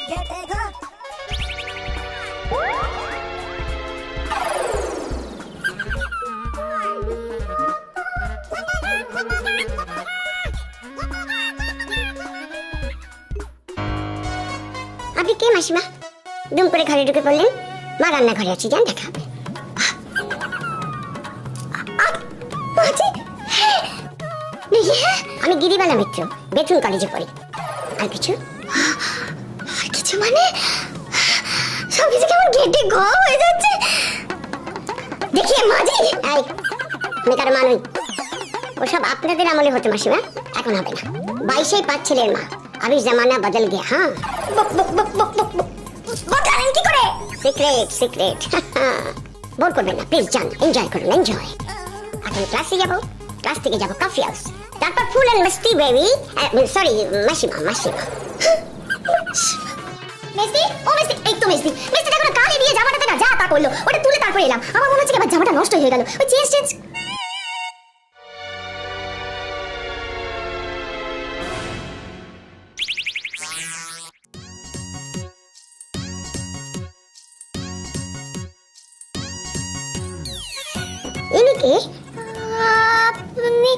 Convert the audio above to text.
আপনি কে মাসিমা? দুম করে ঘরে ঢুকে পড়লেন। মা রান্নাঘরে আছে, যান দেখা হবে। আমি গিরিবালা মিত্র, বেথুন কলেজে পড়ি। আর কিছু? আর কিছু মানে সবকিছু কেমন ঘেটে ঘ হয়ে যাচ্ছে। দেখিয়ে মাঝি, এই আমি কারো মা নই। ওসব আপনাদের আমলে হতো মাসিমা, এখন হবে না। 22 পাঁচ ছেলের মা। अभी जमाना बदल गया। हाँ বদলালেন কি করে? Secret secret. বোর করবেন না প্লিজ, যান এনজয় করুন এনজয়। এখন ক্লাসে যাব, ক্লাস থেকে যাব কফি হাউস, তারপর ফুল এন্ড মস্তি বেবি। সরি মাসিমা, মাসিমা। মেসি, ও মেসি, এই তো মেসি। মেসি দেখো না, কালে দিয়ে জামাটা দেখা যা তা করলো, ওটা তুলে তারপর এলাম। আমার মনে হচ্ছে এবার জামাটা নষ্ট হয়ে গেল। ওই চেঞ্জ চেঞ্জ। ইনি কে? আপনি